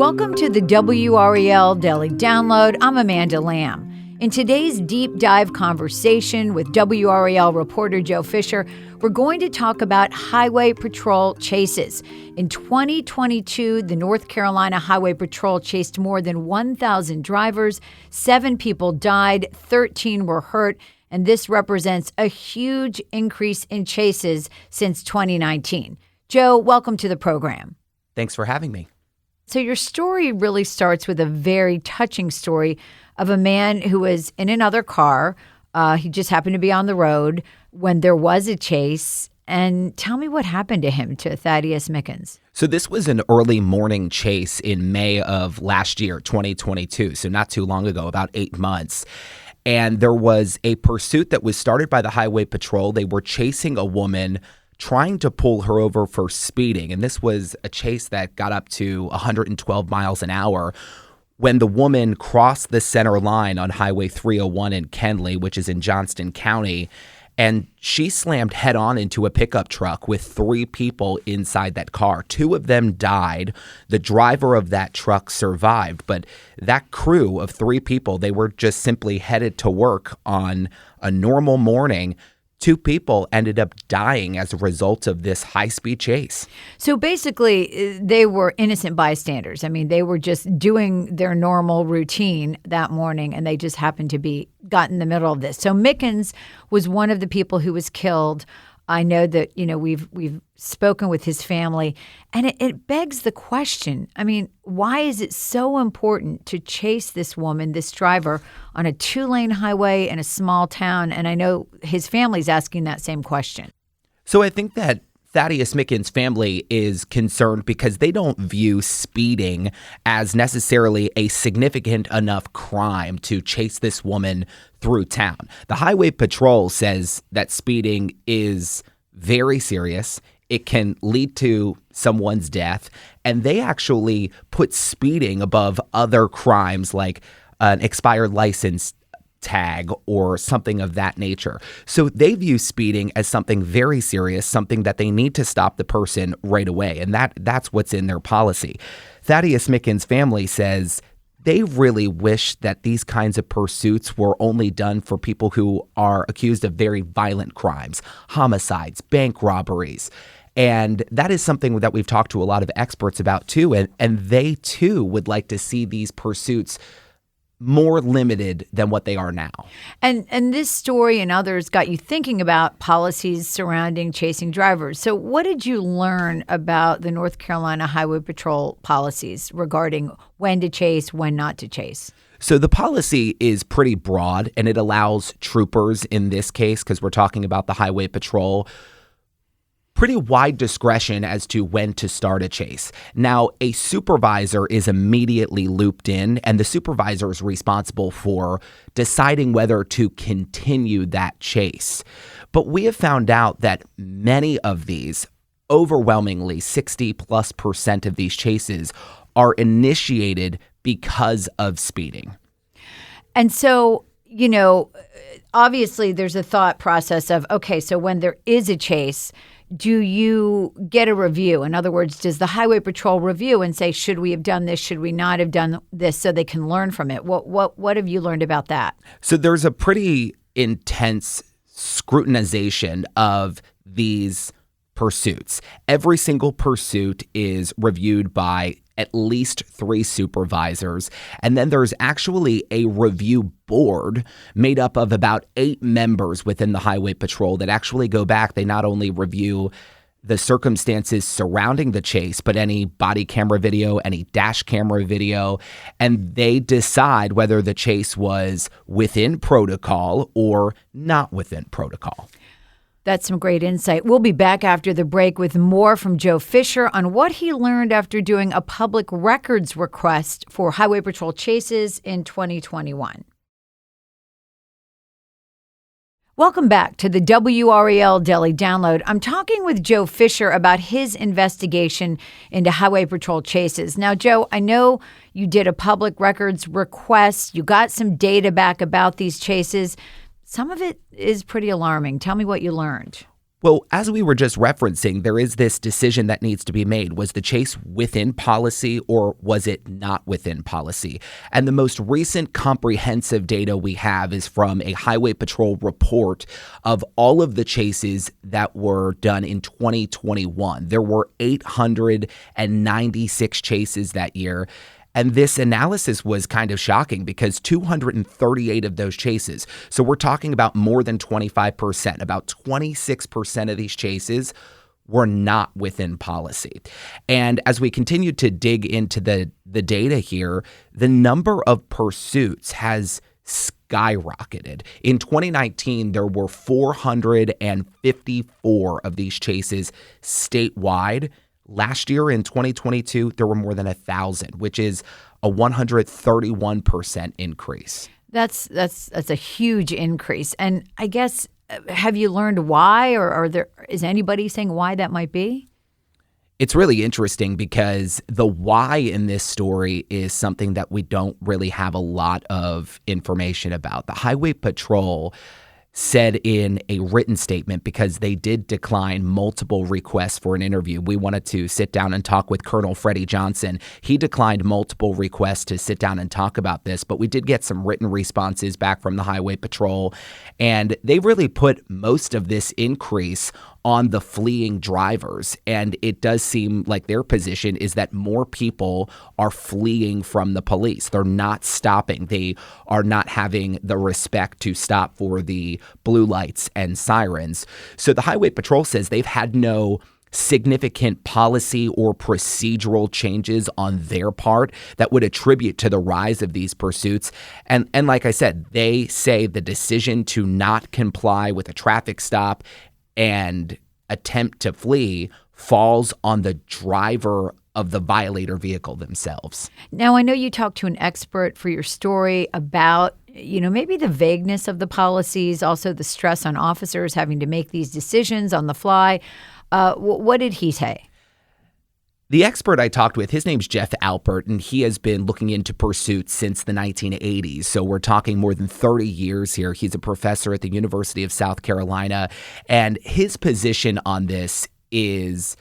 Welcome to the WRAL Daily Download. I'm Amanda Lamb. In today's deep dive conversation with WRAL reporter Joe Fisher, we're going to talk about highway patrol chases. In 2022, the North Carolina Highway Patrol chased more than 1,000 drivers. 7 people died, 13 were hurt, and this represents a huge increase in chases since 2019. Joe, welcome to the program. Thanks for having me. So your story really starts with a very touching story of a man who was in another car. He just happened to be on the road when there was a chase. And tell me what happened to him, to Thaddeus Mickens. So this was an early morning chase in May of last year, 2022. So not too long ago, about 8 months. And there was a pursuit that was started by the Highway Patrol. They were chasing a woman, trying to pull her over for speeding. And this was a chase that got up to 112 miles an hour when the woman crossed the center line on Highway 301 in Kenly, which is in Johnston County. And she slammed head on into a pickup truck with 3 people inside that car. 2 of them died. The driver of that truck survived. But that crew of 3 people, they were just simply headed to work on a normal morning. 2 people ended up dying as a result of this high-speed chase. So basically, they were innocent bystanders. I mean, they were just doing their normal routine that morning, and they just happened to be got in the middle of this. So Mickens was one of the people who was killed. I know that, we've spoken with his family, and it begs the question. I mean, why is it so important to chase this woman, this driver, on a 2-lane highway in a small town? And I know his family's asking that same question. So I think that Thaddeus Mickens' family is concerned because they don't view speeding as necessarily a significant enough crime to chase this woman through town. The Highway Patrol says that speeding is very serious. It can lead to someone's death, and they actually put speeding above other crimes like an expired license tag or something of that nature. So they view speeding as something very serious, something that they need to stop the person right away. And that's what's in their policy. Thaddeus Mickens' family says they really wish that these kinds of pursuits were only done for people who are accused of very violent crimes, homicides, bank robberies. And that is something that we've talked to a lot of experts about too. And they too would like to see these pursuits more limited than what they are now. And this story and others got you thinking about policies surrounding chasing drivers. So what did you learn about the North Carolina Highway Patrol policies regarding when to chase, when not to chase? So the policy is pretty broad, and it allows troopers in this case, because we're talking about the Highway Patrol, pretty wide discretion as to when to start a chase. Now, a supervisor is immediately looped in, and the supervisor is responsible for deciding whether to continue that chase. But we have found out that many of these, overwhelmingly 60+% of these chases, are initiated because of speeding. And so, obviously there's a thought process of, okay, so when there is a chase, do you get a review? In other words, does the Highway Patrol review and say, should we have done this? Should we not have done this, so they can learn from it? What have you learned about that? So there's a pretty intense scrutinization of these pursuits. Every single pursuit is reviewed by at least 3 supervisors. And then there's actually a review board made up of about 8 members within the Highway Patrol that actually go back. They not only review the circumstances surrounding the chase, but any body camera video, any dash camera video, and they decide whether the chase was within protocol or not within protocol. That's some great insight. We'll be back after the break with more from Joe Fisher on what he learned after doing a public records request for Highway Patrol chases in 2021. Welcome back to the WRAL Daily Download. I'm talking with Joe Fisher about his investigation into Highway Patrol chases. Now, Joe, I know you did a public records request. You got some data back about these chases. Some of it is pretty alarming. Tell me what you learned. Well, as we were just referencing, there is this decision that needs to be made. Was the chase within policy or was it not within policy? And the most recent comprehensive data we have is from a Highway Patrol report of all of the chases that were done in 2021. There were 896 chases that year. And this analysis was kind of shocking because 238 of those chases, so we're talking about more than 25%, about 26% of these chases were not within policy. And as we continue to dig into the data here, the number of pursuits has skyrocketed. In 2019, there were 454 of these chases statewide. Last year in 2022, there were more than 1,000, which is a 131% increase. That's a huge increase. And I guess, have you learned why, or is anybody saying why that might be? It's really interesting because the why in this story is something that we don't really have a lot of information about. The Highway Patrol said in a written statement, because they did decline multiple requests for an interview. We wanted to sit down and talk with Colonel Freddie Johnson. He declined multiple requests to sit down and talk about this, but we did get some written responses back from the Highway Patrol, and they really put most of this increase on the fleeing drivers. And it does seem like their position is that more people are fleeing from the police. They're not stopping. They are not having the respect to stop for the blue lights and sirens. So the Highway Patrol says they've had no significant policy or procedural changes on their part that would attribute to the rise of these pursuits. And like I said, they say the decision to not comply with a traffic stop and attempt to flee falls on the driver of the violator vehicle themselves. Now, I know you talked to an expert for your story about, maybe the vagueness of the policies, also the stress on officers having to make these decisions on the fly. What did he say? The expert I talked with, his name's Jeff Alpert, and he has been looking into pursuits since the 1980s. So we're talking more than 30 years here. He's a professor at the University of South Carolina, and his position on this is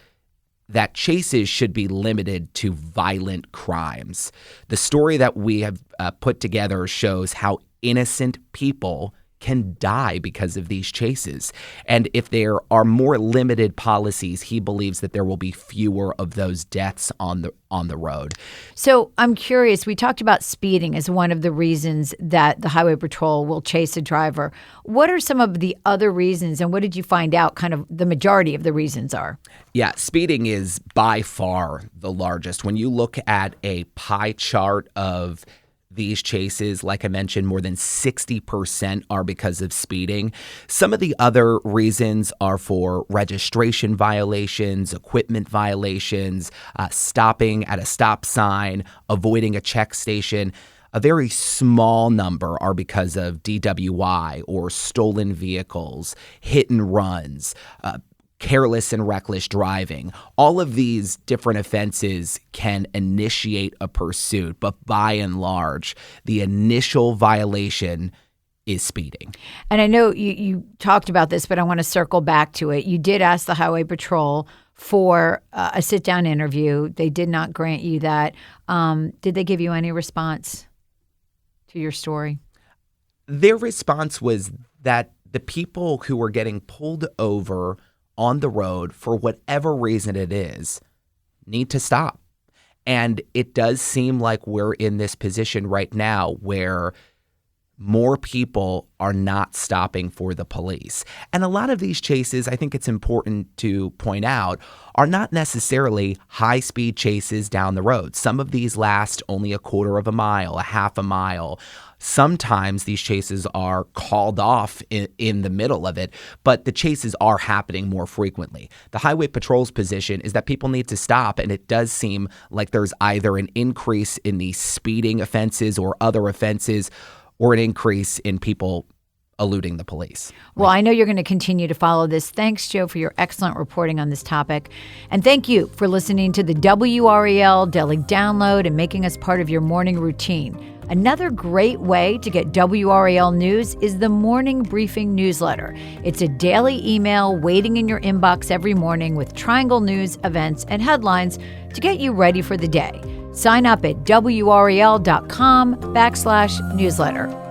that chases should be limited to violent crimes. The story that we have put together shows how innocent people can die because of these chases. And if there are more limited policies, he believes that there will be fewer of those deaths on the road. So I'm curious, we talked about speeding as one of the reasons that the Highway Patrol will chase a driver. What are some of the other reasons, and what did you find out kind of the majority of the reasons are? Yeah, speeding is by far the largest. When you look at a pie chart of these chases, like I mentioned, more than 60% are because of speeding. Some of the other reasons are for registration violations, equipment violations, stopping at a stop sign, avoiding a check station. A very small number are because of DWI or stolen vehicles, hit and runs, careless and reckless driving. All of these different offenses can initiate a pursuit, but by and large, the initial violation is speeding. And I know you talked about this, but I want to circle back to it. You did ask the Highway Patrol for a sit-down interview. They did not grant you that. Did they give you any response to your story? Their response was that the people who were getting pulled over on the road, for whatever reason it is, need to stop. And it does seem like we're in this position right now where more people are not stopping for the police. And a lot of these chases, I think it's important to point out, are not necessarily high-speed chases down the road. Some of these last only a quarter of a mile, a half a mile. Sometimes these chases are called off in the middle of it, but the chases are happening more frequently. The Highway Patrol's position is that people need to stop, and it does seem like there's either an increase in the speeding offenses or other offenses, or an increase in people eluding the police. Well, I know you're going to continue to follow this. Thanks, Joe, for your excellent reporting on this topic. And thank you for listening to the WRAL Daily Download and making us part of your morning routine. Another great way to get WRAL news is the Morning Briefing newsletter. It's a daily email waiting in your inbox every morning with Triangle news, events, and headlines to get you ready for the day. Sign up at WRAL.com/newsletter.